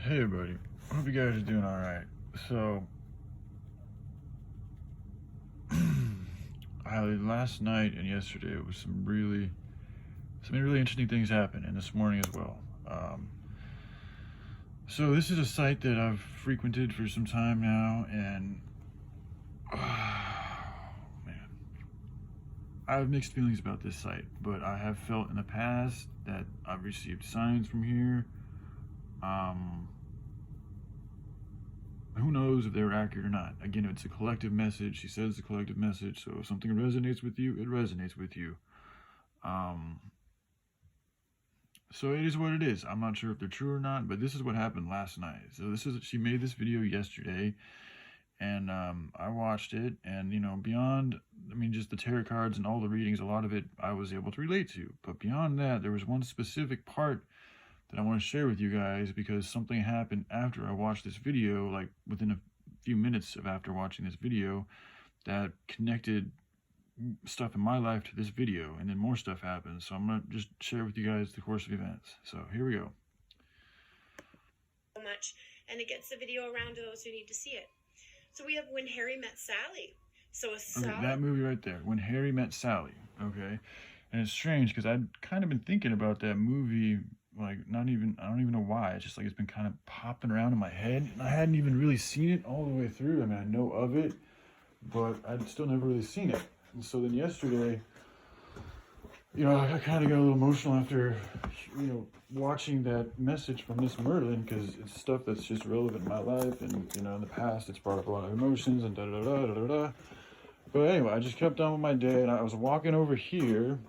Hey everybody, hope you guys are doing alright. So, last night and yesterday it was some really interesting things happened, and this morning as well. So this is a site that I've frequented for some time now, and man, I have mixed feelings about this site, but I have felt in the past that I've received signs from here. Who knows if they were accurate or not. Again, it's a collective message. She says it's a collective message, so if something resonates with you, it resonates with you. So it is what it is. I'm not sure if they're true or not, but this is what happened last night. So she made this video yesterday, and I watched it, and beyond, just the tarot cards and all the readings, a lot of it I was able to relate to. But beyond that, there was one specific part that I want to share with you guys, because something happened after I watched this video, like within a few minutes of after watching this video, that connected stuff in my life to this video, and then more stuff happened. So I'm going to just share with you guys the course of events. So here we go. So much, and it gets the video around to those who need to see it. So we have When Harry Met Sally. So okay, that movie right there, When Harry Met Sally. Okay, and it's strange because I'd kind of been thinking about that movie, like I don't even know why. It's just like it's been kind of popping around in my head, and I hadn't even really seen it all the way through. I know of it, but I'd still never really seen it. And so then yesterday, I kind of got a little emotional after, watching that message from Miss Merlin, because it's stuff that's just relevant in my life, and in the past it's brought up a lot of emotions and da da da da da da. But anyway, I just kept on with my day, and I was walking over here.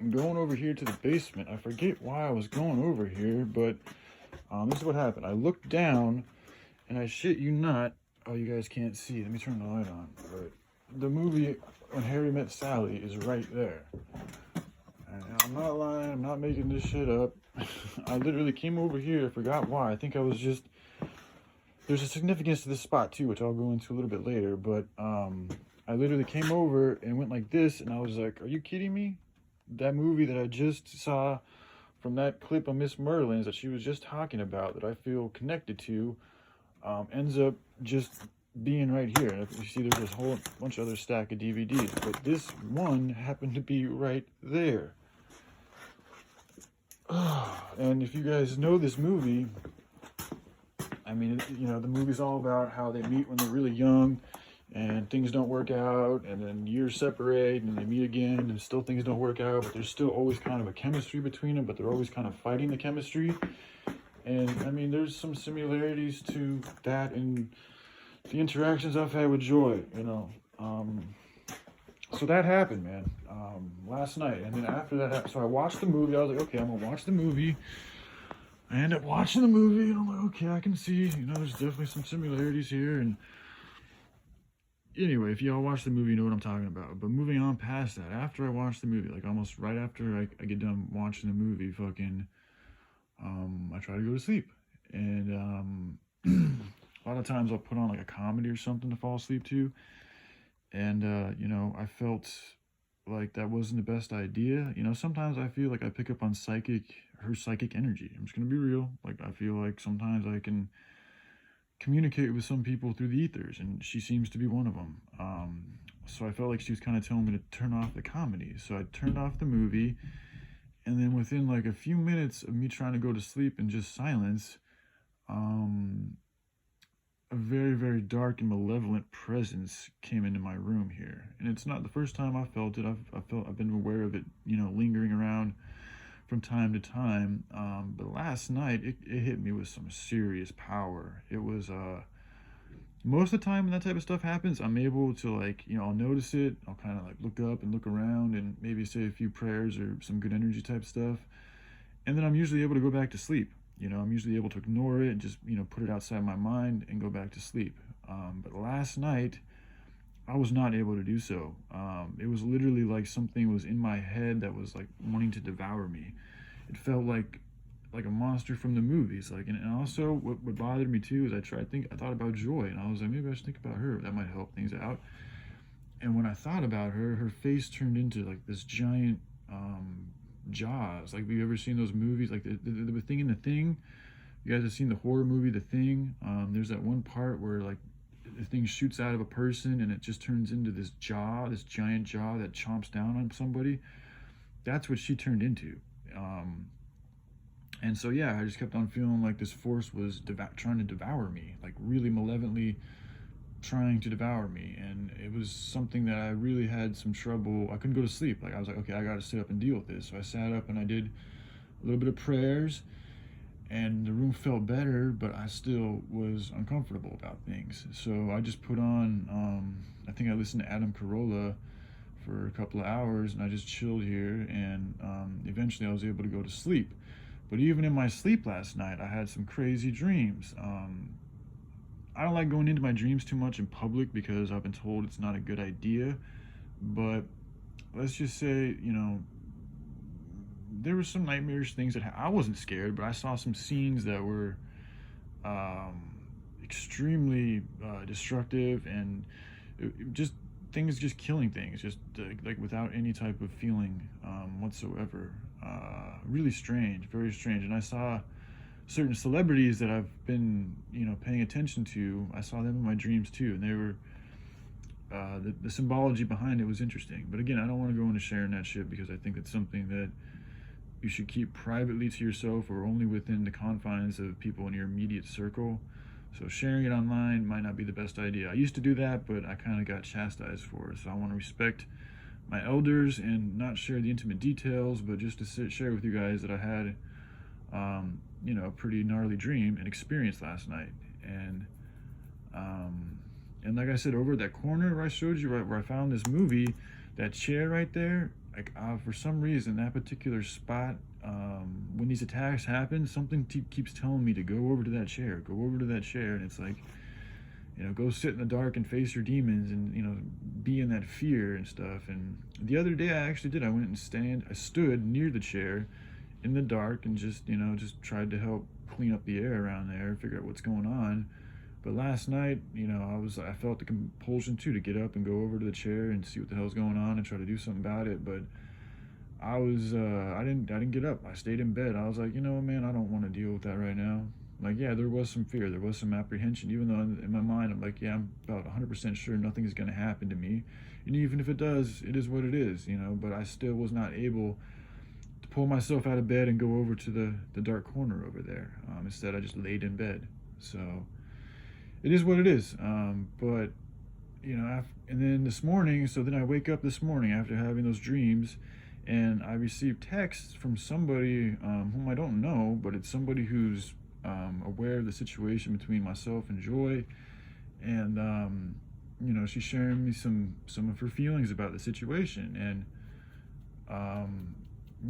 I'm going over here to the basement. I forget why I was going over here, but this is what happened. I looked down, and I shit you not. Oh, you guys can't see. Let me turn the light on. But the movie When Harry Met Sally is right there. And I'm not lying. I'm not making this shit up. I literally came over here. I forgot why. I think I was just... There's a significance to this spot, too, which I'll go into a little bit later. But I literally came over and went like this, and I was like, are you kidding me? That movie that I just saw from that clip of Miss Merlin's that she was just talking about, that I feel connected to, ends up just being right here. And if you see, there's this whole bunch of other stack of DVDs, but this one happened to be right there. And if you guys know this movie, the movie's all about how they meet when they're really young, and things don't work out, and then years separate, and they meet again, and still things don't work out, but there's still always kind of a chemistry between them, but they're always kind of fighting the chemistry. And there's some similarities to that in the interactions I've had with Joy, so that happened, man, last night. And then after that, so I watched the movie. I was like, okay, I'm gonna watch the movie. I end up watching the movie, and I'm like, okay, I can see, there's definitely some similarities here. And anyway, if y'all watch the movie, you know what I'm talking about. But moving on past that, after I watched the movie, like almost right after I get done watching the movie, I try to go to sleep. And a lot of times I'll put on like a comedy or something to fall asleep to. And, I felt like that wasn't the best idea. Sometimes I feel like I pick up on her psychic energy. I'm just going to be real. Like, I feel like sometimes I can communicate with some people through the ethers, and she seems to be one of them. So I felt like she was kind of telling me to turn off the comedy. So I turned off the movie, and then within like a few minutes of me trying to go to sleep in just silence, a very, very dark and malevolent presence came into my room here. And it's not the first time I felt it. I've been aware of it, lingering around from time to time. But last night, it hit me with some serious power. It was, most of the time when that type of stuff happens, I'm able to I'll notice it. I'll kind of look up and look around and maybe say a few prayers or some good energy type stuff. And then I'm usually able to go back to sleep. I'm usually able to ignore it and just, put it outside my mind and go back to sleep. But last night, I was not able to do so. It was literally like something was in my head that was wanting to devour me. It felt like a monster from the movies. And also what bothered me too is I thought about Joy, and I was like, maybe I should think about her. That might help things out. And when I thought about her, her face turned into this giant Jaws. Have you ever seen those movies? The thing in the thing, you guys have seen the horror movie The Thing, there's that one part where like the thing shoots out of a person and it just turns into this jaw, this giant jaw that chomps down on somebody. That's what she turned into. And so yeah, I just kept on feeling like this force was trying to devour me, like really malevolently trying to devour me. And it was something that I really had some trouble. I couldn't go to sleep. Like I was like, okay, I got to sit up and deal with this. So I sat up and I did a little bit of prayers, and the room felt better, but I still was uncomfortable about things. So I just put on, I think I listened to Adam Carolla for a couple of hours, and I just chilled here, and eventually I was able to go to sleep. But even in my sleep last night, I had some crazy dreams. I don't like going into my dreams too much in public because I've been told it's not a good idea. But let's just say, you know, there were some nightmarish things that I wasn't scared, but I saw some scenes that were extremely destructive, and just things just killing things, just like without any type of feeling whatsoever. Really strange, very strange. And I saw certain celebrities that I've been, you know, paying attention to. I saw them in my dreams too, and they were the symbology behind it was interesting. But again, I don't want to go into sharing that shit because I think it's something that you should keep privately to yourself or only within the confines of people in your immediate circle. So sharing it online might not be the best idea. I used to do that, but I kind of got chastised for it. So I want to respect my elders and not share the intimate details, but just to share with you guys that I had, you know, a pretty gnarly dream and experience last night. And like I said, over at that corner where I showed you, right where I found this movie, that chair right there, like for some reason, that particular spot, when these attacks happen, something keeps telling me to go over to that chair, and it's like, you know, go sit in the dark and face your demons, and you know, be in that fear and stuff. And the other day I actually did. I went and I stood near the chair in the dark and just, you know, just tried to help clean up the air around there, figure out what's going on. But last night, you know, I felt the compulsion too to get up and go over to the chair and see what the hell's going on and try to do something about it. But I didn't get up. I stayed in bed. I was like, you know, man, I don't want to deal with that right now. Like, yeah, there was some fear, there was some apprehension, even though in my mind I'm like, yeah, I'm about 100% sure nothing is going to happen to me. And even if it does, it is what it is, you know. But I still was not able to pull myself out of bed and go over to the dark corner over there. Instead, I just laid in bed. So it is what it is. But you know, and then this morning, so then I wake up this morning after having those dreams, and I received texts from somebody whom I don't know, but it's somebody who's aware of the situation between myself and Joy, and you know, she's sharing me some of her feelings about the situation, and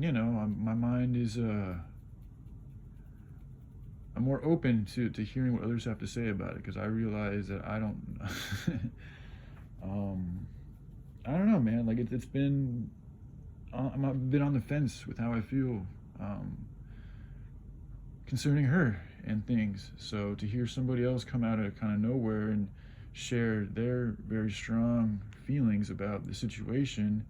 you know, my mind is I'm more open to hearing what others have to say about it, because I realize that I don't I don't know, man. Like it's been I've been on the fence with how I feel concerning her and things. So to hear somebody else come out of kind of nowhere and share their very strong feelings about the situation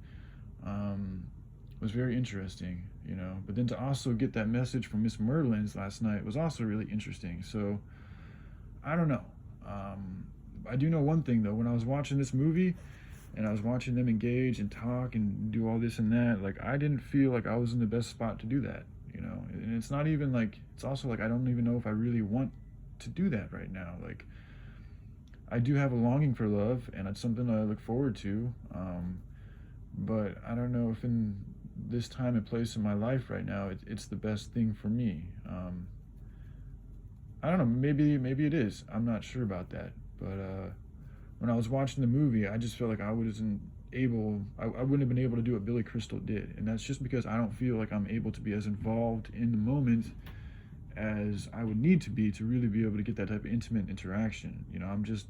was very interesting, you know. But then to also get that message from Miss Merlin's last night was also really interesting. So I don't know. I do know one thing though. When I was watching this movie and I was watching them engage and talk and do all this and that, like I didn't feel like I was in the best spot to do that, you know. And it's not even like, it's also like I don't even know if I really want to do that right now. Like I do have a longing for love, and it's something that I look forward to, but I don't know if in this time and place in my life right now it's the best thing for me. I don't know, maybe it is. I'm not sure about that. But when I was watching the movie, I just felt like I wouldn't have been able to do what Billy Crystal did. And that's just because I don't feel like I'm able to be as involved in the moment as I would need to be to really be able to get that type of intimate interaction. You know, I'm just,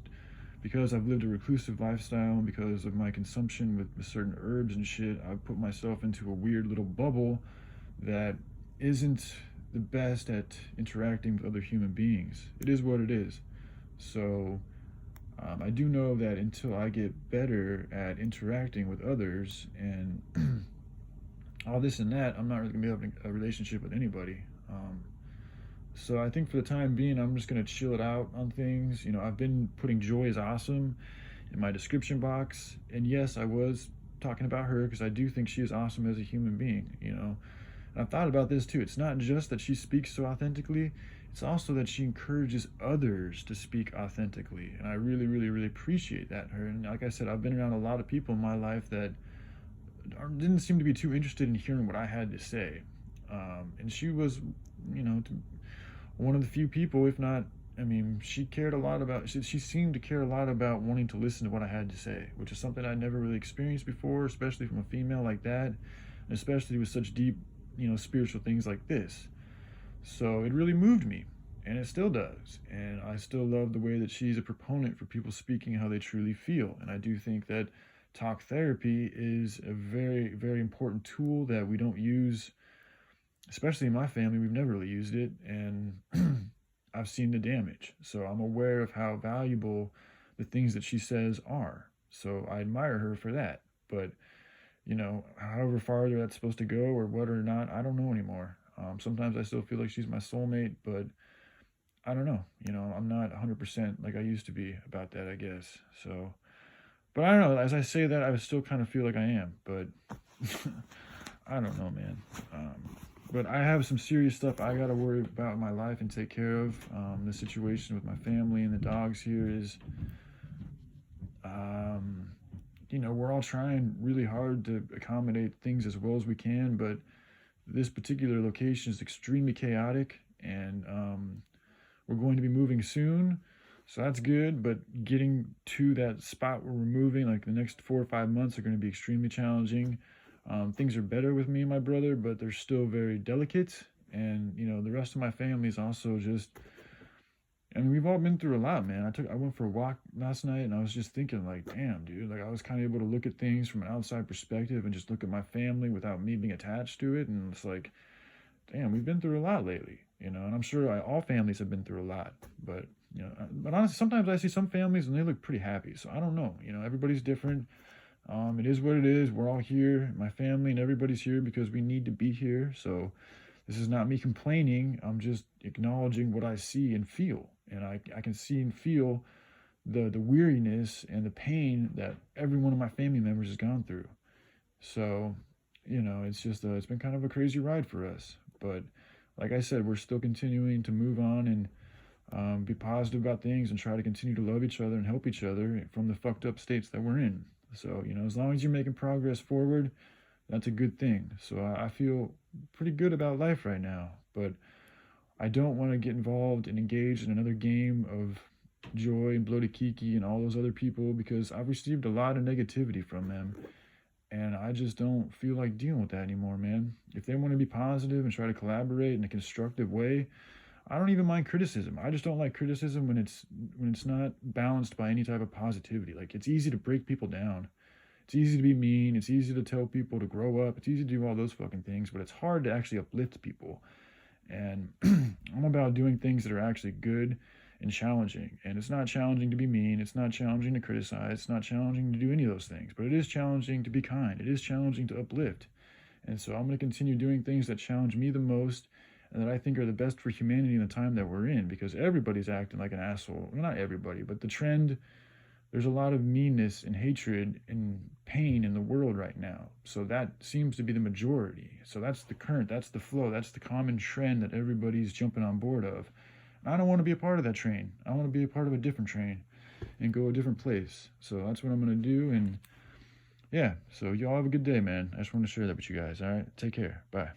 because I've lived a reclusive lifestyle and because of my consumption with certain herbs and shit, I've put myself into a weird little bubble that isn't the best at interacting with other human beings. It is what it is. So I do know that until I get better at interacting with others and all this and that, I'm not really going to be having a relationship with anybody. So I think for the time being, I'm just going to chill it out on things. You know, I've been putting joy is awesome in my description box. And yes, I was talking about her because I do think she is awesome as a human being, you know. And I've thought about this too. It's not just that she speaks so authentically, it's also that she encourages others to speak authentically. And I really, really, really appreciate that her. And like I said, I've been around a lot of people in my life that didn't seem to be too interested in hearing what I had to say. And she was, you know, one of the few people, if not, I mean, she cared a lot about, she seemed to care a lot about wanting to listen to what I had to say, which is something I'd never really experienced before, especially from a female like that, and especially with such deep, you know, spiritual things like this. So it really moved me, and it still does. And I still love the way that she's a proponent for people speaking how they truly feel. And I do think that talk therapy is a very, very important tool that we don't use, especially in my family. We've never really used it, and I've seen the damage. So I'm aware of how valuable the things that she says are. So I admire her for that. But, you know, however farther that's supposed to go or what or not, I don't know anymore. Sometimes I still feel like she's my soulmate, but I don't know. You know, I'm not 100% like I used to be about that, I guess. So, but I don't know. As I say that, I still kind of feel like I am. But I don't know, man. But I have some serious stuff I got to worry about in my life and take care of. The situation with my family and the dogs here is, you know, we're all trying really hard to accommodate things as well as we can, but this particular location is extremely chaotic, and we're going to be moving soon, so that's good. But getting to that spot where we're moving, like the next 4 or 5 months, are going to be extremely challenging. Things are better with me and my brother, but they're still very delicate. And, you know, the rest of my family is also just, I mean, we've all been through a lot, man. I went for a walk last night, and I was just thinking, like, damn, dude, like I was kind of able to look at things from an outside perspective and just look at my family without me being attached to it. And it's like, damn, we've been through a lot lately, you know, and I'm sure all families have been through a lot, but, you know, but honestly, sometimes I see some families and they look pretty happy. So I don't know, you know, everybody's different. It is what it is. We're all here, my family and everybody's here because we need to be here. So this is not me complaining. I'm just acknowledging what I see and feel. And I can see and feel the weariness and the pain that every one of my family members has gone through. So, you know, it's just, it's been kind of a crazy ride for us. But like I said, we're still continuing to move on and be positive about things and try to continue to love each other and help each other from the fucked up states that we're in. So, you know, as long as you're making progress forward, that's a good thing. So I feel pretty good about life right now, but I don't want to get involved and engaged in another game of Joy and Bloody Kiki and all those other people, because I've received a lot of negativity from them, and I just don't feel like dealing with that anymore, man. If they want to be positive and try to collaborate in a constructive way, I don't even mind criticism. I just don't like criticism when it's not balanced by any type of positivity. Like, it's easy to break people down. It's easy to be mean. It's easy to tell people to grow up. It's easy to do all those fucking things, but it's hard to actually uplift people. And I'm about doing things that are actually good and challenging. And it's not challenging to be mean. It's not challenging to criticize. It's not challenging to do any of those things. But it is challenging to be kind. It is challenging to uplift. And so I'm going to continue doing things that challenge me the most and that I think are the best for humanity in the time that we're in, because everybody's acting like an asshole. Well, not everybody, but the trend, there's a lot of meanness and hatred and pain in the world right now. So that seems to be the majority. So that's the current, that's the flow, that's the common trend that everybody's jumping on board of. And I don't want to be a part of that train. I want to be a part of a different train and go a different place. So that's what I'm going to do. And yeah, so y'all have a good day, man. I just want to share that with you guys. All right, take care. Bye.